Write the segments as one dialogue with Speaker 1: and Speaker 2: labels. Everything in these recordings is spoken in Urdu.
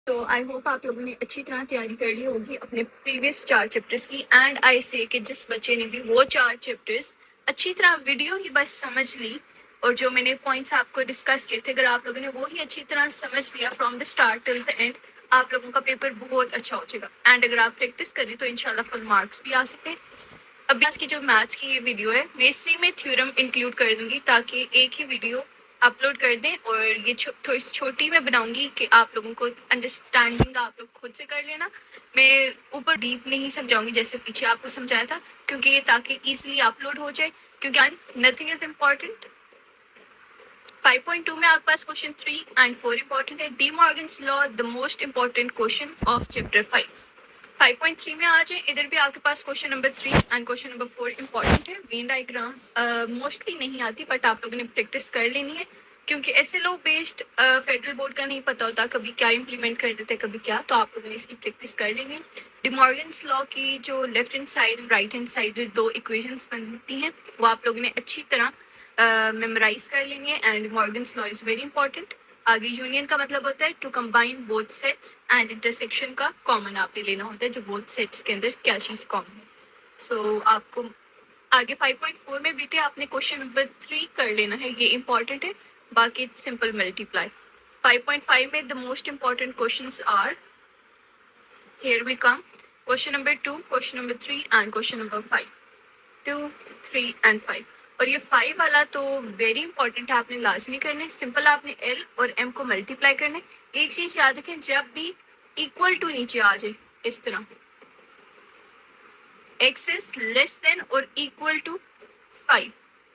Speaker 1: تو آئی ہوپ آپ لوگوں نے اچھی طرح تیاری کر لی ہوگی اپنے پریویس 4 چیپٹرس کی. اینڈ آئی سے کہ جس بچے نے بھی وہ 4 چیپٹرس اچھی طرح ویڈیو ہی بس سمجھ لی اور جو میں نے پوائنٹس آپ کو ڈسکس کیے تھے، اگر آپ لوگوں نے وہی اچھی طرح سمجھ لیا from the start till the and, آپ لوگوں کا پیپر بہت اچھا ہو جائے گا. اینڈ اگر آپ پریکٹس کریں تو انشاءاللہ فل مارکس بھی آ سکتے ہیں. ابھی آج کی جو میتھس کی یہ ویڈیو ہے، میں اسی میں تھیورم انکلوڈ کر دوں گی تاکہ ایک ہی ویڈیو اپلوڈ کر دیں. اور یہ تھوڑی سی چھوٹی میں بناؤں گی کہ آپ لوگوں کو انڈرسٹینڈنگ آپ لوگ خود سے کر لینا. میں اوپر ڈیپ نہیں سمجھاؤں گی جیسے پیچھے آپ کو سمجھایا تھا، کیونکہ یہ تاکہ ایزیلی اپلوڈ ہو جائے. کیونکہ نتھنگ از امپورٹنٹ. 5.2 میں آپ کے پاس کوشچن 3 اینڈ 4 امپورٹنٹ ہے. De Morgan's law the most important question of chapter 5. 5.3 میں آ جائیں. ادھر بھی آپ کے پاس question number 3 and question number 4 important ہے. وین ڈائیگرام موسٹلی نہیں آتی بٹ آپ لوگوں نے پریکٹس کر لینی ہے، کیونکہ S L O based federal board کا نہیں پتا ہوتا کبھی کیا امپلیمنٹ کر دیتے کبھی کیا، تو آپ لوگوں نے اس کی پریکٹس کر لینی ہے. ڈیمارگنس لا کی جو لیفٹ ہینڈ سائڈ اور رائٹ ہینڈ سائڈ دو ایکویشنس بنتی ہیں وہ آپ لوگوں نے اچھی طرح میمورائز کر لینی ہے. And Morgan's law is very important. آگے یونین کا مطلب ہوتا ہے to combine both sets, and intersection کا کامن آپ نے لینا ہوتا ہے جو بوتھ سیٹس کے اندر کیا چیز کامن ہے. سو آپ کو آگے 5.4 میں بیٹے آپ نے کوشچن نمبر 3 کر لینا ہے، یہ امپورٹنٹ ہے. باقی سمپل ملٹیپلائی. 5.5 میں the most important questions are here we come question number 2, question number 3 and question number 5. 2, 3 and 5. اور یہ 5 والا تو ویری امپورٹنٹ ہے، آپ نے لازمی کرنا ہے. سمپل آپ نے ایل اور ایم کو ملٹیپلائی کرنا ہے. ایک چیز یاد رکھیں، جب بھی ایکول ٹو نیچے آ جائے اس طرح ایکس از لیس دین اور ایکول ٹو 5،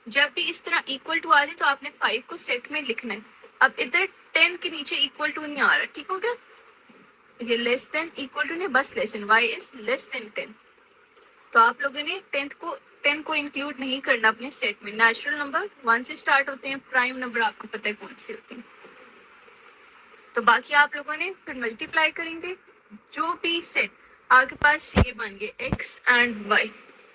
Speaker 1: جب بھی اس طرح ایکول ٹو آ جائے تو آپ نے 5 کو سیٹ میں لکھنا ہے. اب ادھر 10 کے نیچے ایکول ٹو نہیں آ رہا، ٹھیک ہو گیا؟ یہ لیس دین ایکول ٹو نہیں، بس لیس دین، وائی از لیس دین 10. تو آپ لوگوں نے 10 کو انکلوڈ نہیں کرنا اپنے سیٹ میں. نیچرل نمبر 1 سے سٹارٹ ہوتے ہیں، پرائم نمبر آپ کو پتہ ہے کون سے ہوتے ہیں. تو باقی آپ لوگوں نے پھر ملٹیپلائی کریں گے. جو بھی سیٹ آپ کے پاس یہ بن گئے ایکس اینڈ وائی،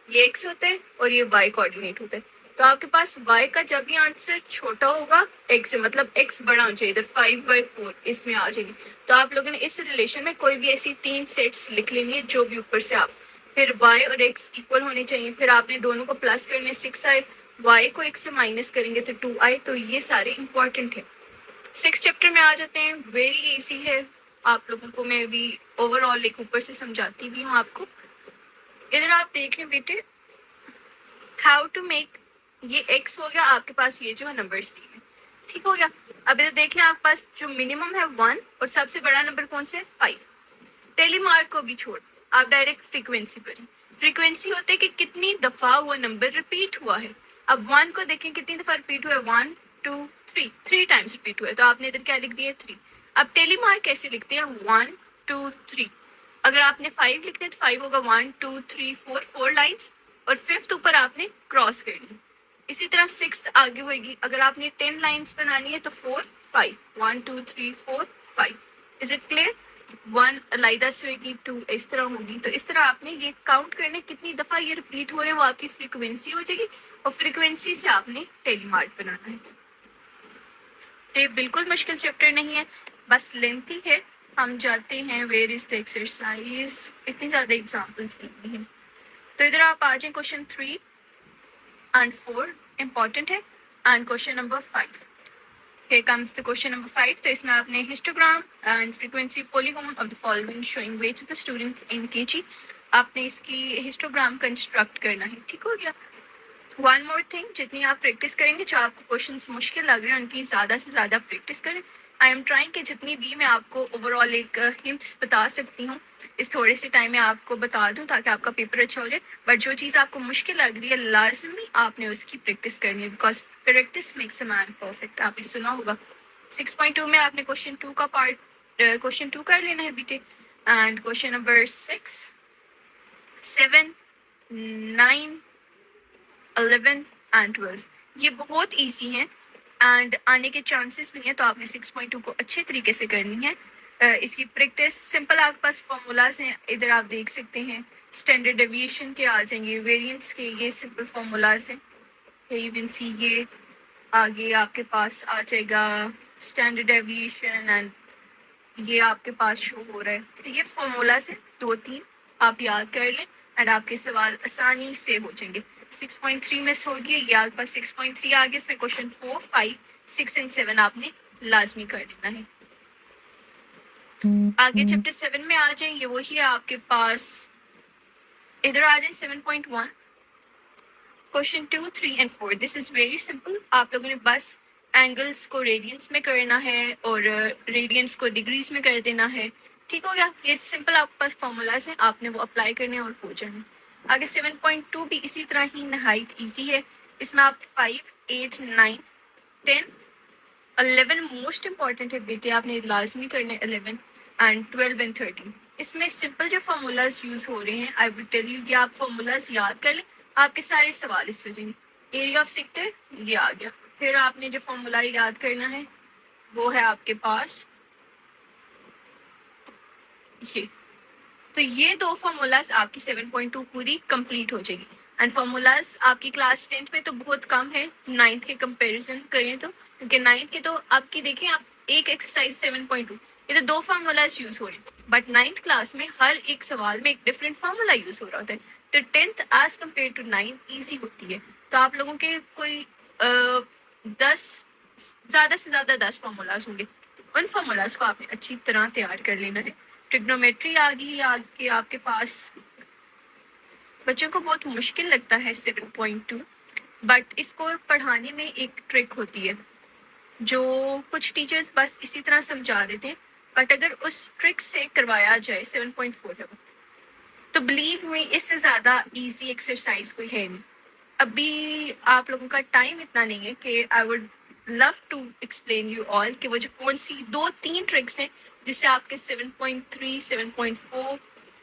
Speaker 1: یہ ایکس ہوتا ہے اور یہ وائی کوآرڈینیٹ ہوتا ہے. تو آپ کے پاس وائی کا جب بھی آنسر چھوٹا ہوگا ایکس سے، مطلب ایکس بڑا ہونا چاہیے، ادھر 5/4 اس میں آ جائے گی. تو آپ لوگوں نے اس ریلیشن میں کوئی بھی ایسی 3 سیٹس لکھ لینی ہے جو بھی اوپر سے آپ، پھر وائی اور ایکس ایکول ہونے چاہیے. پھر آپ نے دونوں کو پلس کرنے 6 آئے، وائی کو ایک سے مائنس کریں گے تو 2 آئے. تو یہ سارے امپورٹنٹ ہیں. 6 چیپٹر میں آ جاتے ہیں. ویری ایزی ہے. آپ لوگوں کو میں بھی اوور آل ایک اوپر سے سمجھاتی بھی ہوں آپ کو. ادھر آپ دیکھ لیں بیٹے، ہاؤ ٹو میک، یہ ایکس ہو گیا آپ کے پاس، یہ جو ہے نمبرس دیے ہیں، ٹھیک ہو گیا. اب ادھر دیکھ لیں آپ کے پاس جو منیمم ہے 1 اور سب سے بڑا نمبر کون سے ہے 5. ٹیلی مارک کو بھی چھوڑ آپ ڈائریکٹ فریکوینسی پر جائیں. فریکوینسی ہوتے کہ کتنی دفعہ وہ نمبر ریپیٹ ہوا ہے. اب 1 کو دیکھیں کتنی دفعہ ریپیٹ ہوا ہے، 1 2 3، 3 ٹائمس ریپیٹ ہوا ہے. تو آپ نے ادھر کیا لکھ دیا 3. اب ٹیلی مارک کیسے لکھتے ہیں، 1 2 3. اگر آپ نے 5 لکھنا ہے تو 5 ہوگا 1 2 3 4، 4 لائنس، اور 5th اوپر آپ نے کراس کرنی. اسی طرح 6 آگے ہوئے گی. اگر آپ نے 10 لائنس بنانی ہے تو 4 5، 1 2 3 4 5. Is it clear? 1 علیحدہ سے ہوئے گی، 2 اس طرح ہوگی. تو اس طرح آپ نے یہ کاؤنٹ کرنے کتنی دفعہ یہ ریپیٹ ہو رہے ہیں، وہ آپ کی فریکوینسی ہو جائے گی، اور فریکوینسی سے آپ نے ٹیلی مارک بنانا ہے. تو یہ بالکل مشکل چیپٹر نہیں ہے، بس لینتھی ہے. ہم جاتے ہیں ویئر از دا ایکسرسائز، اتنی زیادہ ایگزامپلس دی ہوئی ہیں. تو ادھر آپ آ جائیں کوشچن 3 اینڈ 4 امپورٹنٹ ہے، and question number 5. Here comes the question number 5. تو اس میں آپ نے histogram and frequency polygon of the following showing weights of the students in KG. آپ نے اس کی histogram کنسٹرکٹ کرنا ہے، ٹھیک ہو گیا. ون مور تھنگ، جتنی آپ پریکٹس کریں گے، جو آپ کو کوشچنس مشکل لگ رہے ہیں ان کی زیادہ سے زیادہ پریکٹس کریں. آئی ایم ٹرائنگ کہ جتنی بھی میں آپ کو اوور آل ایک ہنٹس بتا سکتی ہوں اس تھوڑے سے ٹائم میں آپ کو بتا دوں تاکہ آپ کا پیپر اچھا ہو جائے. بٹ جو چیز آپ کو مشکل لگ رہی ہے لازمی آپ نے اس کی پریکٹس کرنی ہے، because practice makes a man perfect. آپ نے سنا ہوگا. 6.2 میں آپ نے کوشچن 2 کا پارٹ کوشچن 2 کر لینا ہے بیٹے. اینڈ کوشچن نمبر 6 7 9 11 اینڈ 12 یہ بہت ایزی ہیں اینڈ آنے کے چانسز نہیں ہیں. تو آپ نے 6.2 کو اچھے طریقے سے کرنی ہے. اس کی پریکٹس سمپل آپ کے پاس فارمولاز ہیں، ادھر آپ دیکھ سکتے ہیں. اسٹینڈرڈ ڈیویشن کے آ جائیں گے، ویریئنس کے یہ سمپل فارمولاز ہیں. یو کین سی یہ آگے آپ کے پاس آ جائے گا اسٹینڈرڈ ڈیویشن اینڈ یہ آپ کے پاس شو ہو رہا ہے. تو یہ فارمولا سے 2-3 آپ یاد کر لیں اینڈ آپ کے سوال آسانی سے ہو جائیں گے. 6.3 مس ہوگی, یہ آپ پاس 6.3 آگے اس میں کوشچن 4, 5, 6 and 7 آپ نے لازمی کر لینا ہے. آگے چیپٹر 7 میں آ جائیں, یہ وہی ہے آپ کے پاس. ادھر آ جائیں 7.1 question 2, 3 and 4. This is very simple. آپ لوگوں نے بس اینگلس کو ریڈینس میں کرنا ہے اور ریڈینس کو ڈگریز میں کر دینا ہے. ٹھیک ہو گیا. یہ سمپل آپ کے پاس فارمولاز ہیں, آپ نے وہ اپلائی کرنے اور ہو جانا. آگے 7.2 بھی اسی طرح ہی نہایت ایزی ہے. اس میں آپ 5, 8, 9, 10, 11 موسٹ امپورٹنٹ ہے بیٹے, آپ نے لازمی کرنے 11 اینڈ 12 and 13. اس میں سمپل جو فارمولاز یوز ہو رہے ہیں, آئی ول ٹیل یو کہ آپ فارمولاز یاد کر لیں, آپ کے سارے سوال اس سے ہو جائیں گے. ایریا آف سیکٹر یہ آ گیا. پھر آپ نے جو فارمولا یاد کرنا ہے وہ ہے آپ کے پاس یہ. تو یہ 2 فارمولاز آپ کی 7.2 پوری کمپلیٹ ہو جائے گی. اینڈ فارمولاز آپ کی کلاس 10th میں تو بہت کم ہے 9th کے کمپیریزن کریں تو, کیونکہ 9th کے تو آپ کی دیکھیں آپ ایک ایکسرسائز 7.2 یہ تو 2 فارمولاز یوز ہو رہے ہیں, بٹ 9th کلاس میں ہر ایک سوال میں ایک ڈفرینٹ فارمولا یوز ہو رہا ہوتا ہے. تو 10th as compare to 9 easy ہوتی ہے. تو آپ لوگوں کے کوئی 10 زیادہ سے زیادہ 10 فارمولاز ہوں گے. ان فارمولاز کو آپ نے اچھی طرح تیار کر لینا ہے. ٹریگنومیٹری آ گئی آگے آپ کے پاس. بچوں کو بہت مشکل لگتا ہے 7.2, بٹ اس کو پڑھانے میں ایک ٹرک ہوتی ہے جو کچھ ٹیچرز بس اسی طرح سمجھا دیتے ہیں, بٹ اگر اس ٹرک سے کروایا جائے 7.4 ہے تو بلیو میں اس سے زیادہ ایزی ایکسرسائز کوئی ہے نہیں. ابھی آپ لوگوں کا ٹائم اتنا نہیں ہے کہ I would love to explain you all کہ وہ جو کون سی 2-3 ٹرکس ہیں جس سے آپ کے 7.3, 7.4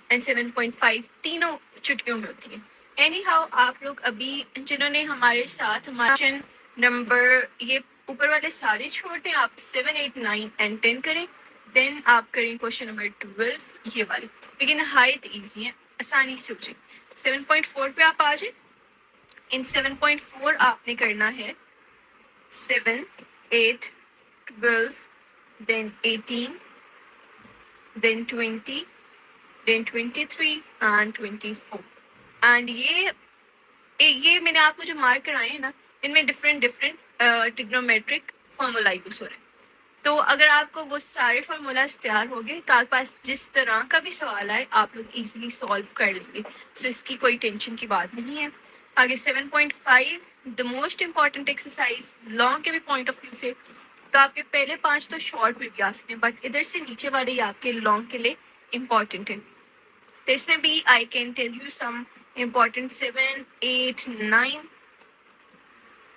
Speaker 1: اینڈ 7.5 تینوں چٹکیوں میں ہوتی ہیں. اینی ہاؤ آپ لوگ ابھی جنہوں نے ہمارے ساتھ ہمارا نمبر یہ اوپر والے سارے چھوڑ دیں, آپ 7, 8, 9 and 10 کریں. دین آپ کریں کوشچن نمبر 12 یہ والے, لیکن نہایت ایزی ہے, آسانی سے ہو جائے. 7.4 پہ آپ آ جائیں. ان 7.4 آپ نے کرنا ہے 7, 8, 12, then 18, then 20, then 23 and 24. And یہ میں نے آپ کو جو مارک کرائے ہیں نا, ان میں ڈفرینٹ ٹریگنومیٹرک فارمولا یوز ہو رہے ہیں. تو اگر آپ کو وہ سارے فارمولاز تیار ہو گئے تو آپ کے پاس جس طرح کا بھی سوال آئے آپ لوگ ایزیلی سالو کر لیں گے. سو اس کی کوئی ٹینشن کی بات نہیں ہے. آگے 7.5 دا موسٹ امپورٹنٹ ایکسرسائز لانگ کے بھی پوائنٹ آف ویو سے. تو آپ کے پہلے 5 تو شارٹ میں بھی آ سکتے ہیں, بٹ ادھر سے نیچے والے ہی آپ کے لانگ کے لیے امپورٹنٹ ہے. تو اس میں بھی I can tell you some important 7, 8, 9.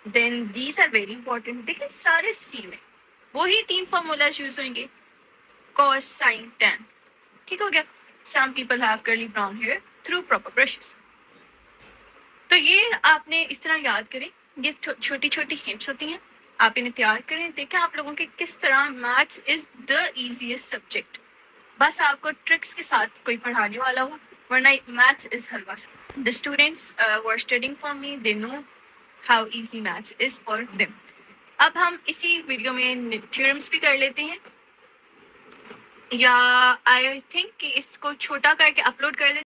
Speaker 1: Then these are very important. دیکھیں سارے سی میں وہی 3 فارمولاز یوز ہوئیں گے, cos, sin, tan. ٹھیک ہو گیا. Some people have curly brown hair through proper brushes. تو یہ آپ نے اس طرح یاد کریں, یہ چھوٹی چھوٹی ہنٹس ہوتی ہیں, آپ انہیں تیار کریں. دیکھیں آپ لوگوں کے کس طرح maths is the easiest subject. بس آپ کو ٹرکس کے ساتھ کوئی پڑھانے والا ہو, ورنہ maths is halwa. The students who are studying for me, they know how easy maths is for them. اب ہم اسی ویڈیو میں تھیورمس بھی کر لیتے ہیں, یا آئی تھنک کہ اس کو چھوٹا کر کے اپلوڈ کر لیتے